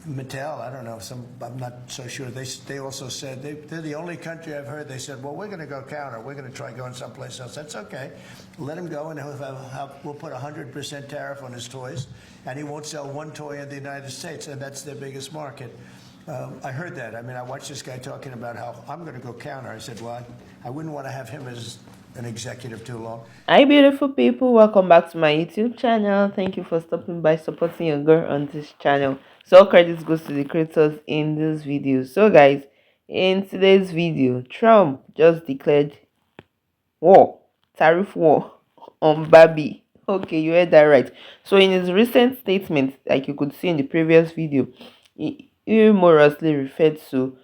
Mattel, I don't know, I'm not so sure. They also said they're the only country I've heard. They said, well, we're going to go counter. We're going to try going someplace else. That's okay. Let him go, and we'll put 100% tariff on his toys, and he won't sell one toy in the United States, and that's their biggest market. I heard that. I mean, I watched this guy talking about how I'm going to go counter. I said, well, I wouldn't want to have him as an executive too long. Hi beautiful people, welcome back to my YouTube channel. Thank you for stopping by supporting your girl on this channel. So all credits goes to the creators in this video. So guys, in today's video, Trump just declared war, tariff war on Barbie. Okay, you heard that right. So in his recent statement, like you could see in the previous video, he humorously referred to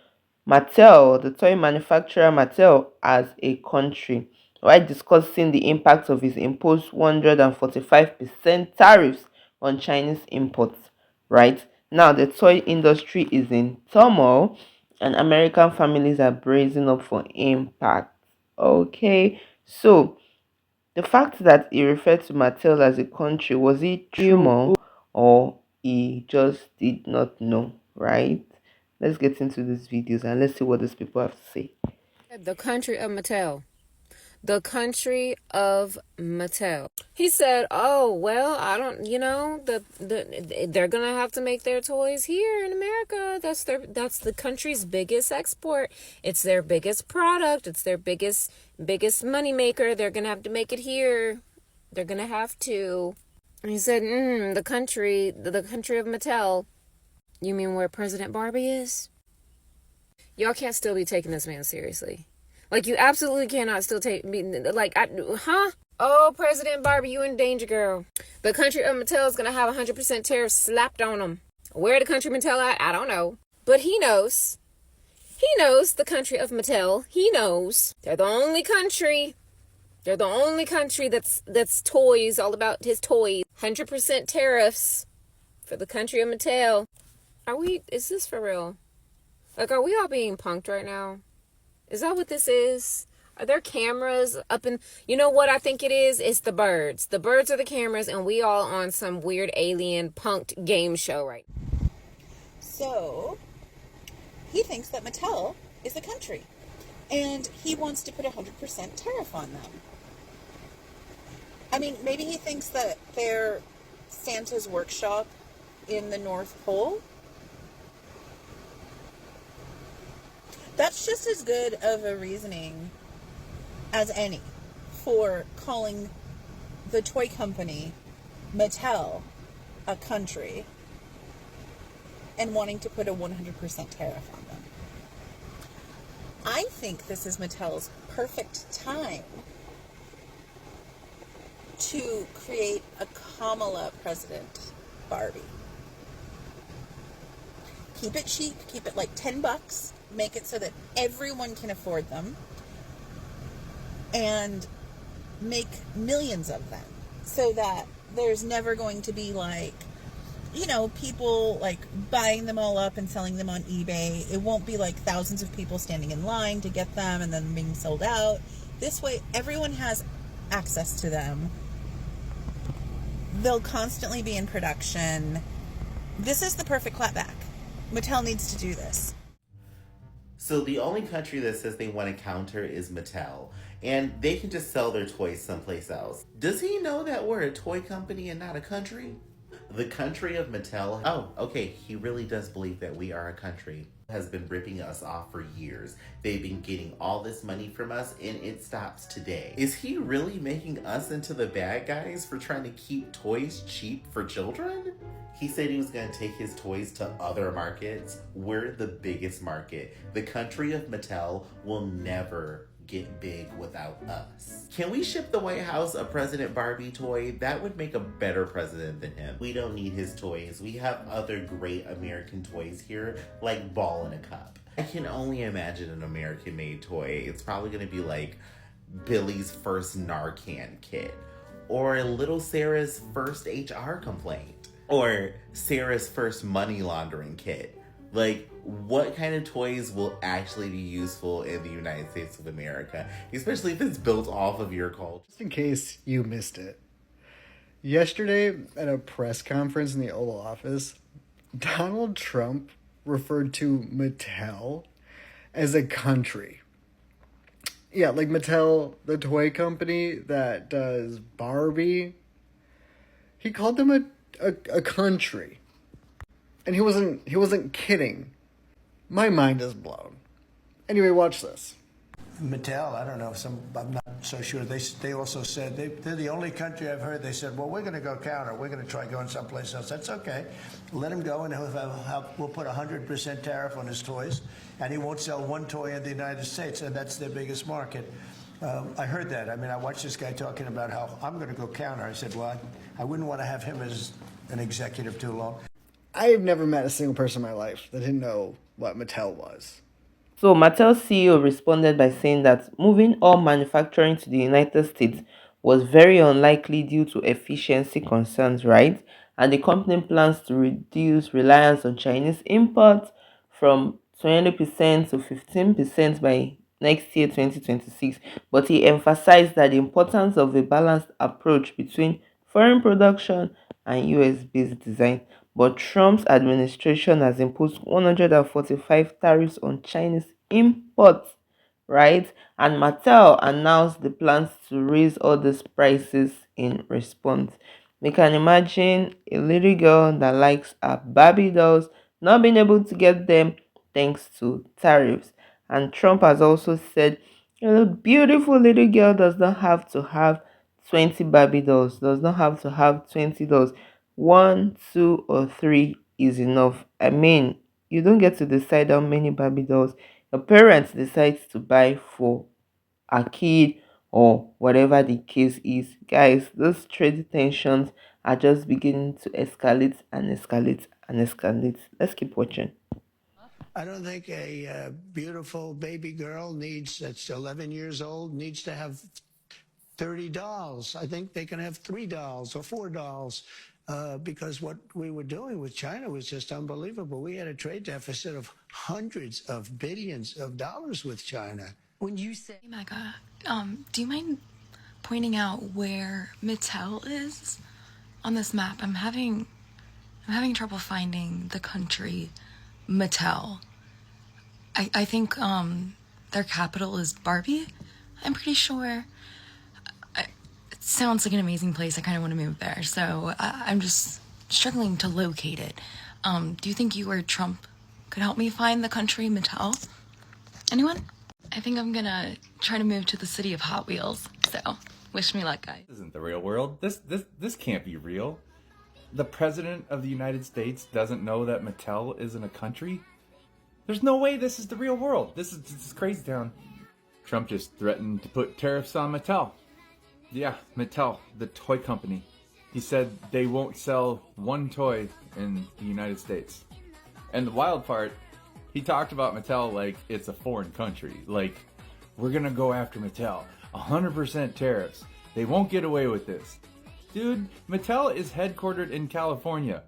Mattel, the toy manufacturer Mattel, as a country, while discussing the impact of his imposed 145% tariffs on Chinese imports. Right now, the toy industry is in turmoil, and American families are bracing up for impact. Okay, so the fact that he referred to Mattel as a country, was it humor or he just did not know, right? Let's get into these videos and let's see what these people have to say. The country of Mattel. The country of Mattel. He said, "Oh well, I don't, they're gonna have to make their toys here in America. That's the country's biggest export. It's their biggest product. It's their biggest money maker. They're gonna have to make it here. They're gonna have to." And he said, the country of Mattel. You mean where President Barbie is? Y'all can't still be taking this man seriously. Like, you absolutely cannot still take me, huh? Oh, President Barbie, you in danger, girl. The country of Mattel is going to have 100% tariffs slapped on them. Where the country Mattel at? I don't know. But he knows. He knows the country of Mattel. He knows. They're the only country. They're the only country that's toys, all about his toys. 100% tariffs for the country of Mattel. Is this for real? Like, are we all being punked right now? Is that what this is? Are there cameras up in... You know what I think it is? It's the birds. The birds are the cameras, and we all on some weird alien punked game show right now. So, he thinks that Mattel is a country, and he wants to put 100% tariff on them. I mean, maybe he thinks that they're Santa's workshop in the North Pole. That's just as good of a reasoning as any for calling the toy company Mattel a country and wanting to put a 100% tariff on them. I think this is Mattel's perfect time to create a Kamala president Barbie. Keep it cheap, keep it like $10, make it so that everyone can afford them, and make millions of them so that there's never going to be people like buying them all up and selling them on eBay. It won't be like thousands of people standing in line to get them and then being sold out. This way, everyone has access to them. They'll constantly be in production. This is the perfect clapback. Mattel needs to do this. So the only country that says they want to counter is Mattel, and they can just sell their toys someplace else. Does he know that we're a toy company and not a country? The country of Mattel? Oh, okay, he really does believe that we are a country. Has been ripping us off for years. They've been getting all this money from us, and it stops today. Is he really making us into the bad guys for trying to keep toys cheap for children? He said he was going to take his toys to other markets. We're the biggest market. The country of Mattel will never get big without us. Can we ship the White House a President Barbie toy? That would make a better president than him. We don't need his toys. We have other great American toys here, like Ball in a Cup. I can only imagine an American-made toy. It's probably going to be like Billy's first Narcan kit, or Little Sarah's first HR complaint, or Sarah's first money laundering kit. Like, what kind of toys will actually be useful in the United States of America, especially if it's built off of your culture? Just in case you missed it, yesterday at a press conference in the Oval Office, Donald Trump referred to Mattel as a country. Yeah, like Mattel, the toy company that does Barbie. He called them a country. And he wasn't kidding. My mind is blown. Anyway, watch this. Mattel, I don't know, I'm not so sure. They also said they're the only country I've heard. They said, well, we're going to go counter. We're going to try going someplace else. That's okay. Let him go, and we'll put 100% tariff on his toys, and he won't sell one toy in the United States, and that's their biggest market. I heard that. I mean, I watched this guy talking about how I'm going to go counter. I said, well, I wouldn't want to have him as an executive too long. I have never met a single person in my life that didn't know what Mattel was. So Mattel's CEO responded by saying that moving all manufacturing to the United States was very unlikely due to efficiency concerns, right? And the company plans to reduce reliance on Chinese imports from 20% to 15% by next year 2026. But he emphasized that the importance of a balanced approach between foreign production and US based design. But Trump's administration has imposed 145 tariffs on Chinese imports, right? And Mattel announced the plans to raise all these prices in response. You can imagine a little girl that likes her Barbie dolls not being able to get them thanks to tariffs. And Trump has also said a beautiful little girl does not have to have 20 Barbie dolls, does not have to have 20 dolls. One, two, or three is enough. I mean, you don't get to decide how many Barbie dolls your parents decide to buy for a kid or whatever the case is. Guys, those trade tensions are just beginning to escalate and escalate and escalate. Let's keep watching. I don't think a beautiful baby girl that's 11 years old needs to have 30 dolls. I think they can have 3 dolls or 4 dolls because what we were doing with China was just unbelievable. We had a trade deficit of hundreds of billions of dollars with China. When you say, Mecca, do you mind pointing out where Mattel is on this map? I'm having trouble finding the country Mattel. I think their capital is Barbie. I'm pretty sure. It sounds like an amazing place. I kind of want to move there. So I'm just struggling to locate it. Do you think you or Trump could help me find the country Mattel? Anyone? I think I'm gonna try to move to the city of Hot Wheels. So wish me luck, guys. This isn't the real world. This can't be real. The president of the United States doesn't know that Mattel isn't a country? There's no way this is the real world. This is crazy town. Trump just threatened to put tariffs on Mattel. Yeah, Mattel, the toy company. He said they won't sell one toy in the United States. And the wild part, he talked about Mattel like it's a foreign country. Like, we're gonna go after Mattel. 100% tariffs. They won't get away with this. Dude, Mattel is headquartered in California.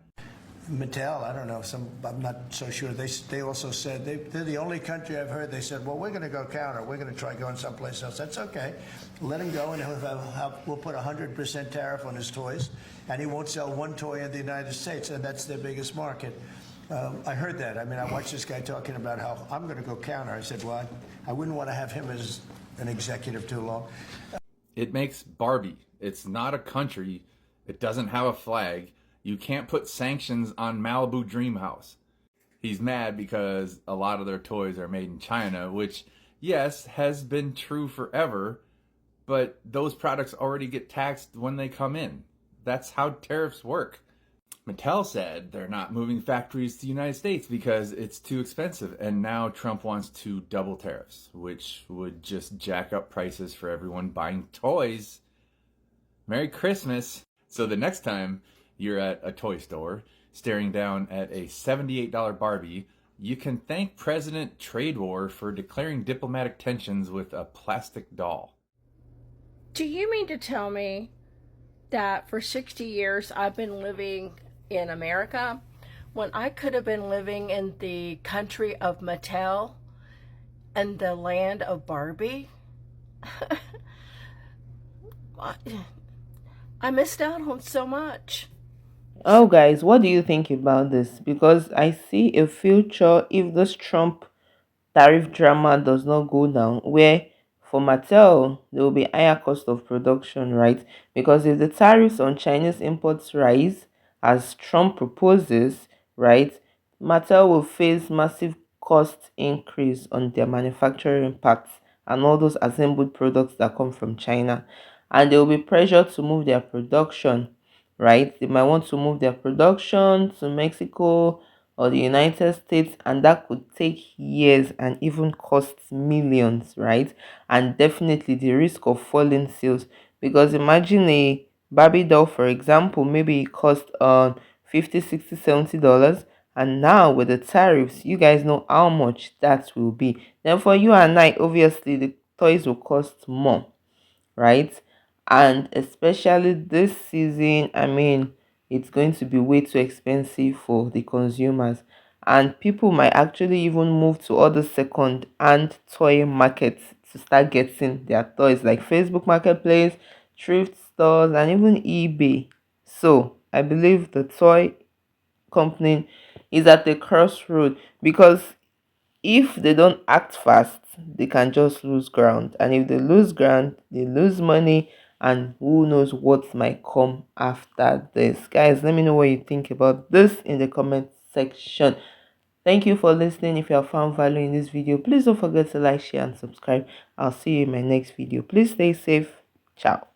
Mattel, I don't know, I'm not so sure. They also said they're the only country I've heard. They said, well, we're going to go counter. We're going to try going someplace else. That's okay. Let him go, and we'll put 100% tariff on his toys, and he won't sell one toy in the United States, and that's their biggest market. I heard that. I mean, I watched this guy talking about how I'm going to go counter. I said, well, I wouldn't want to have him as an executive too long. It makes Barbie. It's not a country. It doesn't have a flag. You can't put sanctions on Malibu Dreamhouse. He's mad because a lot of their toys are made in China, which, yes, has been true forever, but those products already get taxed when they come in. That's how tariffs work. Mattel said they're not moving factories to the United States because it's too expensive, and now Trump wants to double tariffs, which would just jack up prices for everyone buying toys. Merry Christmas. So the next time you're at a toy store staring down at a $78 Barbie, you can thank President Trade War for declaring diplomatic tensions with a plastic doll. Do you mean to tell me that for 60 years I've been living in America when I could have been living in the country of Mattel and the land of Barbie? I missed out on so much. Oh, guys, what do you think about this? Because I see a future if this Trump tariff drama does not go down, where for Mattel there will be higher cost of production, right? Because if the tariffs on Chinese imports rise as Trump proposes, right, Mattel will face massive cost increase on their manufacturing parts and all those assembled products that come from China, and there will be pressure to move their production, right? They might want to move their production to Mexico or the United States, and that could take years and even cost millions, right? And definitely the risk of falling sales, because imagine a Barbie doll, for example, maybe it cost 50, 60, $70, and now with the tariffs, you guys know how much that will be. Then for you and I, obviously the toys will cost more, right? And especially this season, I mean, it's going to be way too expensive for the consumers. And people might actually even move to other second hand toy markets to start getting their toys, like Facebook Marketplace, thrift stores, and even eBay. So I believe the toy company is at the crossroad, because if they don't act fast, they can just lose ground. And if they lose ground, they lose money, and who knows what might come after this. Guys, let me know what you think about this in the comment section. Thank you for listening. If you have found value in this video, please don't forget to like, share, and subscribe. I'll see you in my next video. Please stay safe. Ciao.